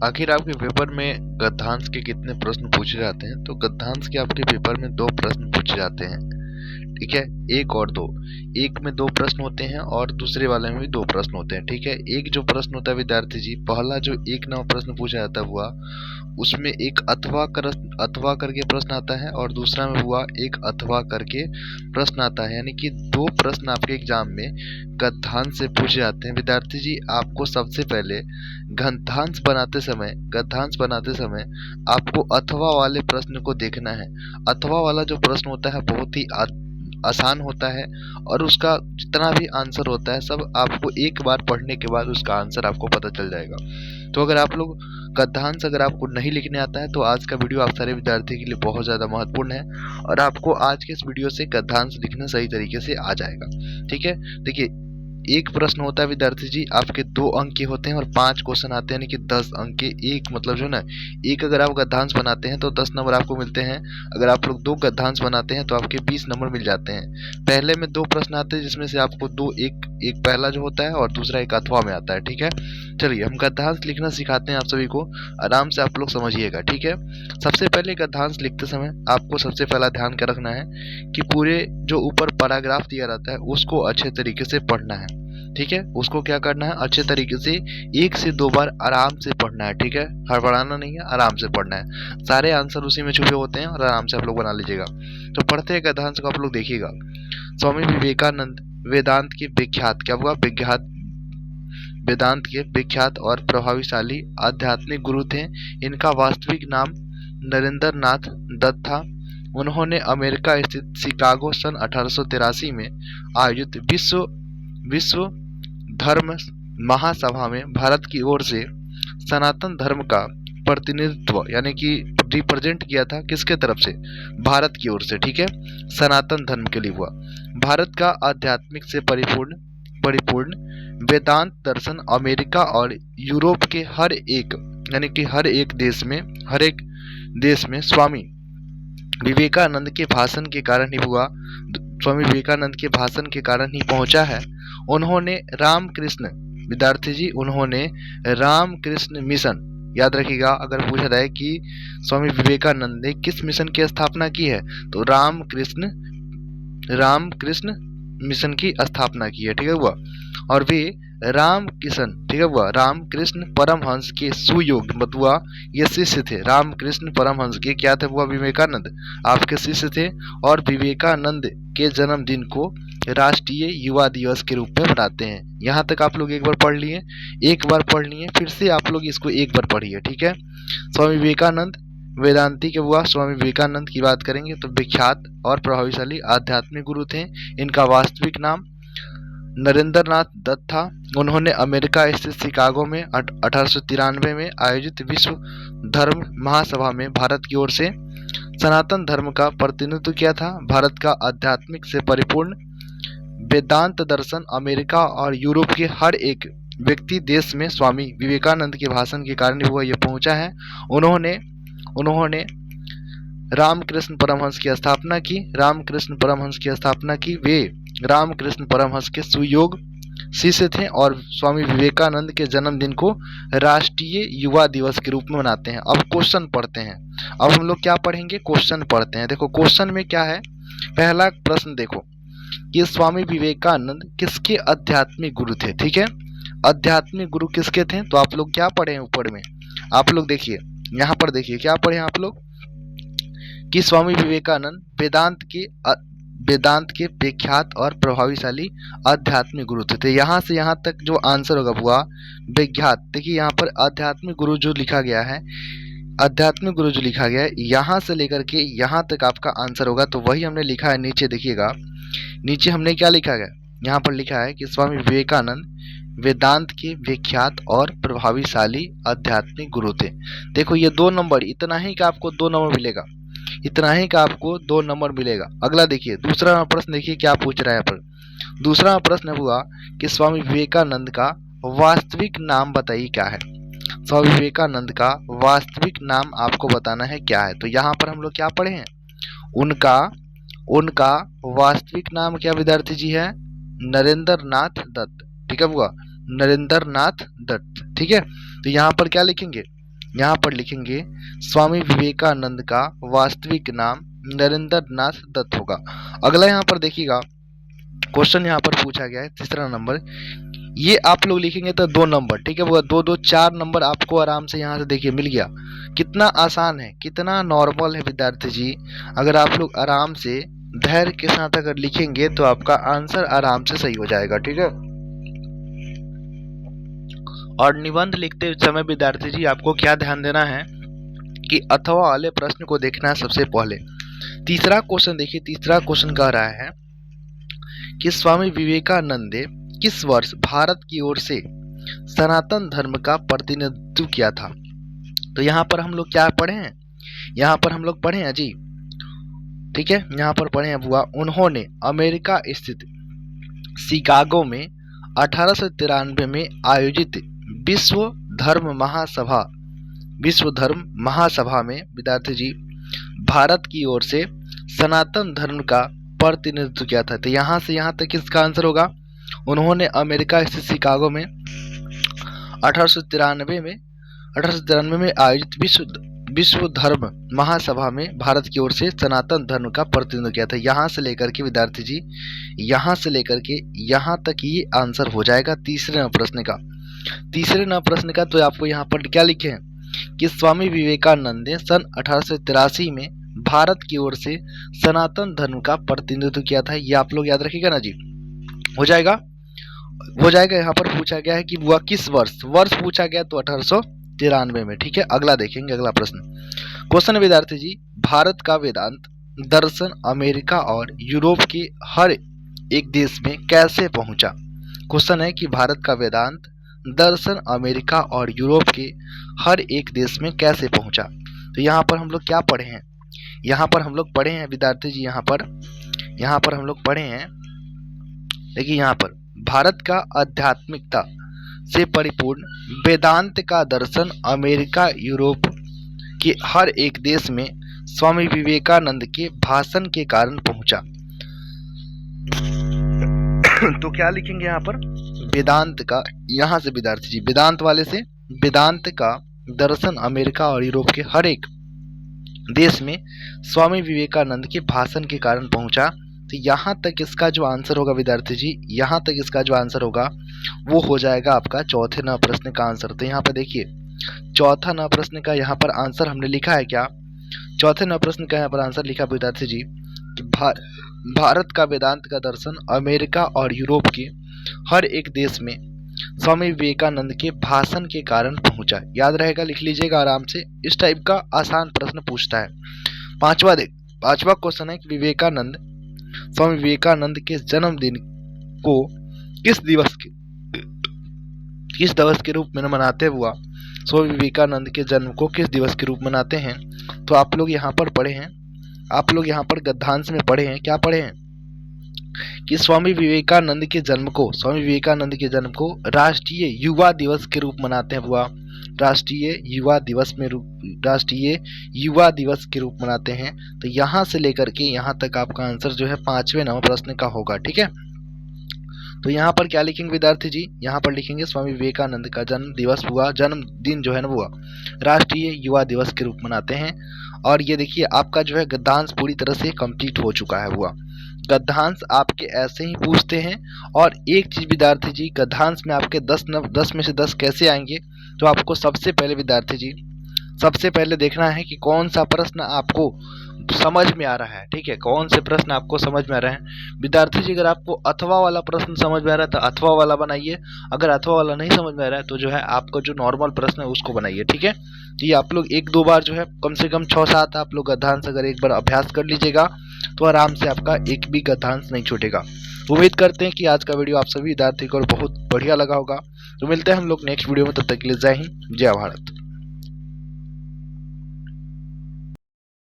आखिर आपके पेपर में गद्यांश के कितने प्रश्न पूछे जाते हैं? तो गद्यांश के आपके पेपर में 2 प्रश्न पूछे जाते हैं, ठीक है। 1 और 2, एक में 2 प्रश्न होते हैं और दूसरे वाले में भी 2 प्रश्न होते हैं, ठीक है। एक जो प्रश्न होता है विद्यार्थी जी, पहला जो 1 नंबर प्रश्न पूछा जाता हुआ, उसमें एक अथवा करके प्रश्न आता है और दूसरा में हुआ एक अथवा करके प्रश्न आता है, यानी कि 2 प्रश्न आपके एग्जाम में गद्यांश से पूछे जाते हैं। विद्यार्थी जी, आपको सबसे पहले गद्यांश बनाते समय आपको अथवा वाले प्रश्न को देखना है। अथवा वाला जो प्रश्न होता है बहुत ही आसान होता है और उसका जितना भी आंसर होता है सब आपको एक बार पढ़ने के बाद उसका आंसर आपको पता चल जाएगा। तो अगर आप लोग गद्यांश अगर आपको नहीं लिखने आता है तो आज का वीडियो आप सारे विद्यार्थी के लिए बहुत ज़्यादा महत्वपूर्ण है और आपको आज के इस वीडियो से गद्यांश लिखना सही तरीके से आ जाएगा, ठीक है। देखिए, एक प्रश्न होता है विद्यार्थी जी, आपके 2 अंक के होते हैं और 5 क्वेश्चन आते हैं, यानी कि 10 अंक के। एक मतलब जो ना, एक अगर आप गद्यांश बनाते हैं तो 10 नंबर आपको मिलते हैं। अगर आप लोग 2 गद्यांश बनाते हैं तो आपके 20 नंबर मिल जाते हैं। पहले में 2 प्रश्न आते हैं जिसमें से आपको 2 एक पहला जो होता है और दूसरा एक अथवा में आता है, ठीक है। चलिए हम गद्यांश लिखना सिखाते हैं आप सभी को, आराम से आप लोग समझिएगा, ठीक है। सबसे पहले गद्यांश लिखते समय आपको सबसे पहला ध्यान क्या रखना है कि पूरे जो ऊपर पैराग्राफ दिया रहता है उसको अच्छे तरीके से पढ़ना है, ठीक है। उसको क्या करना है, अच्छे तरीके से 1 से 2 बार आराम से पढ़ना है, ठीक है। हड़बड़ाना नहीं है, आराम से पढ़ना है। सारे आंसर उसी में छुपे होते हैं और आराम से आप लोग बना लीजिएगा। तो पढ़ते हैं गद्यांश को, आप लोग देखिएगा। स्वामी विवेकानंद वेदांत के विख्यात, क्या हुआ, वेदांत के विख्यात और प्रभावशाली आध्यात्मिक गुरु थे। इनका वास्तविक नाम नरेंद्र नाथ दत्त था। उन्होंने अमेरिका स्थित शिकागो सन 1883 में आयोजित विश्व धर्म महासभा में भारत की ओर से सनातन धर्म का प्रतिनिधित्व, यानी कि रिप्रेजेंट किया था। किसके तरफ से? भारत की ओर से, ठीक है। सनातन धर्म के लिए हुआ। भारत का आध्यात्मिक से परिपूर्ण वेदांत दर्शन अमेरिका और यूरोप के हर एक देश में स्वामी विवेकानंद के भाषण के कारण ही हुआ। स्वामी विवेकानंद के भाषण के कारण ही पहुंचा है। उन्होंने रामकृष्ण मिशन, याद रखिएगा, अगर पूछा जाए कि स्वामी विवेकानंद ने किस मिशन की स्थापना की है तो रामकृष्ण मिशन की स्थापना की है, ठीक है हुआ। और वे रामकृष्ण, ठीक है हुआ, रामकृष्ण परमहंस के सुयोग मतलब ये शिष्य थे। रामकृष्ण परमहंस के क्या थे हुआ? विवेकानंद आपके शिष्य थे। और विवेकानंद के जन्मदिन को राष्ट्रीय युवा दिवस के रूप में मनाते हैं। यहाँ तक आप लोग एक बार पढ़ लिए, फिर से आप लोग इसको एक बार पढ़िए, ठीक है। स्वामी विवेकानंद वेदांती के हुआ। स्वामी विवेकानंद की बात करेंगे तो विख्यात और प्रभावशाली आध्यात्मिक गुरु थे। इनका वास्तविक नाम नरेंद्र नाथ दत्त था। उन्होंने अमेरिका स्थित शिकागो में 1893 में आयोजित विश्व धर्म महासभा में भारत की ओर से सनातन धर्म का प्रतिनिधित्व किया था। भारत का आध्यात्मिक से परिपूर्ण वेदांत दर्शन अमेरिका और यूरोप के हर एक व्यक्ति देश में स्वामी विवेकानंद के भाषण के कारण हुआ ये पहुंचा है। उन्होंने रामकृष्ण परमहंस की स्थापना की। वे रामकृष्ण परमहंस के सुयोग शिष्य थे और स्वामी विवेकानंद के जन्मदिन को राष्ट्रीय युवा दिवस के रूप में मनाते हैं। अब क्वेश्चन पढ़ते हैं। अब हम लोग क्या पढ़ेंगे? क्वेश्चन पढ़ते हैं। देखो क्वेश्चन में क्या है, पहला प्रश्न देखो कि स्वामी विवेकानंद किसके आध्यात्मिक गुरु थे, ठीक है। आध्यात्मिक गुरु किसके थे? तो आप लोग क्या पढ़े हैं ऊपर में, आप लोग देखिए, यहाँ पर देखिए क्या पढ़े हैं आप लोग कि स्वामी विवेकानंद वेदांत के विख्यात और प्रभावशाली आध्यात्मिक गुरु थे। यहाँ से यहाँ तक जो आंसर होगा हुआ विख्यात। देखिए यहाँ पर आध्यात्मिक गुरु जो लिखा गया है, यहाँ से लेकर के यहाँ तक आपका आंसर होगा। तो वही हमने लिखा है नीचे, देखिएगा नीचे हमने क्या लिखा है, यहाँ पर लिखा है कि स्वामी विवेकानंद वेदांत के विख्यात और प्रभावशाली आध्यात्मिक गुरु थे। देखो ये 2 नंबर, इतना ही का आपको 2 नंबर मिलेगा। अगला देखिए दूसरा प्रश्न, देखिए क्या पूछ रहा है यहाँ पर। दूसरा प्रश्न हुआ कि स्वामी विवेकानंद का वास्तविक नाम बताइए क्या है। स्वामी विवेकानंद का वास्तविक नाम आपको बताना है क्या है। तो यहाँ पर हम लोग क्या पढ़े हैं, उनका वास्तविक नाम क्या विद्यार्थी जी है? नरेंद्र नाथ दत्त, ठीक है हुआ, नरेंद्र नाथ दत्त, ठीक है। तो यहाँ पर क्या लिखेंगे, यहाँ पर लिखेंगे स्वामी विवेकानंद का वास्तविक नाम नरेंद्र नाथ दत्त होगा। अगला यहाँ पर देखिएगा क्वेश्चन यहाँ पर पूछा गया है तीसरा नंबर, ये आप लोग लिखेंगे तो 2 नंबर, ठीक है, वो 2 2 4 नंबर आपको आराम से यहाँ से देखिए मिल गया। कितना आसान है, कितना नॉर्मल है विद्यार्थी जी। अगर आप लोग आराम से धैर्य के साथ अगर लिखेंगे तो आपका आंसर आराम से सही हो जाएगा, ठीक है। और निबंध लिखते समय विद्यार्थी जी आपको क्या ध्यान देना है कि अथवा वाले प्रश्न को देखना है सबसे पहले। तीसरा क्वेश्चन देखिए, तीसरा क्वेश्चन कह रहा है कि स्वामी विवेकानंद ने किस वर्ष भारत की ओर से सनातन धर्म का प्रतिनिधित्व किया था। तो यहाँ पर हम लोग क्या पढ़े हैं, यहाँ पर हम लोग पढ़े हैं जी, ठीक है, यहाँ पर पढ़े हैं बुआ, उन्होंने अमेरिका स्थित शिकागो में 1893 में आयोजित विश्व धर्म महासभा में विद्यार्थी जी भारत की ओर से सनातन धर्म का प्रतिनिधित्व किया था। तो यहाँ से यहाँ तक इसका आंसर होगा, उन्होंने अमेरिका स्थित शिकागो में 1893 में आयोजित विश्व धर्म महासभा में भारत की ओर से सनातन धर्म का प्रतिनिधित्व किया था। यहाँ से लेकर के विद्यार्थी जी, यहाँ से लेकर के यहाँ तक ये आंसर हो जाएगा तीसरे नंबर प्रश्न का। तीसरे नंबर प्रश्न का तो आपको यहाँ पर क्या लिखे हैं कि स्वामी विवेकानंद ने सन 1883 में भारत की ओर से सनातन धर्म का प्रतिनिधित्व किया था। ये आप लोग याद रखिएगा ना जी, हो जाएगा। यहाँ पर पूछा गया है कि वह किस वर्ष पूछा गया, तो 1893 में, ठीक है। अगला देखेंगे, अगला प्रश्न क्वेश्चन विद्यार्थी जी, भारत का वेदांत दर्शन अमेरिका और यूरोप के हर एक देश में कैसे पहुंचा। क्वेश्चन है कि भारत का वेदांत दर्शन अमेरिका और यूरोप के हर एक देश में कैसे पहुंचा। तो यहाँ पर हम लोग क्या पढ़े हैं, यहाँ पर हम लोग पढ़े हैं विद्यार्थी जी, यहाँ पर हम लोग पढ़े हैं, देखिए यहाँ पर भारत का आध्यात्मिकता से परिपूर्ण वेदांत का दर्शन अमेरिका यूरोप के हर एक देश में स्वामी विवेकानंद के भाषण के कारण पहुंचा। तो क्या लिखेंगे यहाँ पर, वेदांत का, यहाँ से विद्यार्थी जी वेदांत वाले से वेदांत का दर्शन अमेरिका और यूरोप के हर एक देश में स्वामी विवेकानंद के भाषण के कारण पहुंचा। तो यहाँ तक इसका जो आंसर होगा विद्यार्थी जी, यहाँ तक इसका जो आंसर होगा वो हो जाएगा आपका चौथे न प्रश्न का आंसर। तो यहाँ पर देखिए चौथा न प्रश्न का यहाँ पर आंसर हमने लिखा है क्या, चौथे न प्रश्न का यहाँ पर आंसर लिखा विद्यार्थी जी कि भारत का वेदांत का दर्शन अमेरिका और यूरोप के हर एक देश में स्वामी विवेकानंद के भाषण के कारण पहुंचा। याद रहेगा, लिख लीजिएगा आराम से, इस टाइप का आसान प्रश्न पूछता है। पांचवा क्वेश्चन है कि स्वामी विवेकानंद के जन्मदिन को किस दिवस के रूप में मनाते हुआ, स्वामी विवेकानंद के जन्म को किस दिवस के रूप में मनाते हैं। तो आप लोग यहाँ पर पढ़े हैं, आप लोग यहाँ पर गद्यांश में पढ़े हैं, क्या पढ़े हैं कि स्वामी विवेकानंद के जन्म को राष्ट्रीय युवा दिवस के रूप मनाते हैं हुआ, राष्ट्रीय युवा दिवस के रूप मनाते हैं। तो यहाँ से लेकर के यहाँ तक आपका आंसर जो है 5वें नंबर प्रश्न का होगा, ठीक है। तो यहाँ पर क्या लिखेंगे विद्यार्थी जी, यहाँ पर लिखेंगे स्वामी विवेकानंद का जन्मदिन जो है ना वो राष्ट्रीय युवा दिवस के रूप मनाते हैं। और ये देखिए आपका जो है गद्यांश पूरी तरह से कंप्लीट हो चुका है हुआ। गद्यांश आपके ऐसे ही पूछते हैं। और एक चीज विद्यार्थी जी, गद्यांश में आपके 10 में से 10 कैसे आएंगे, तो आपको सबसे पहले विद्यार्थी जी सबसे पहले देखना है कि कौन सा प्रश्न आपको समझ में आ रहा है, ठीक है, कौन से प्रश्न आपको समझ में आ रहे हैं। विद्यार्थी जी अगर आपको अथवा वाला प्रश्न समझ में आ रहा है तो अथवा वाला बनाइए, अगर अथवा वाला नहीं समझ में आ रहा है तो जो है आपको जो नॉर्मल प्रश्न है उसको बनाइए, ठीक है। तो ये आप लोग 1-2 बार जो है कम से कम 6-7 आप लोग गद्यांश अगर एक बार अभ्यास कर लीजिएगा तो आराम से आपका एक भी गद्यांश नहीं छूटेगा। उम्मीद करते हैं कि आज का वीडियो आप सभी विद्यार्थी को बहुत बढ़िया लगा होगा। तो मिलते हैं हम लोग नेक्स्ट वीडियो में, तब तक के लिए जय हिंद, जय भारत।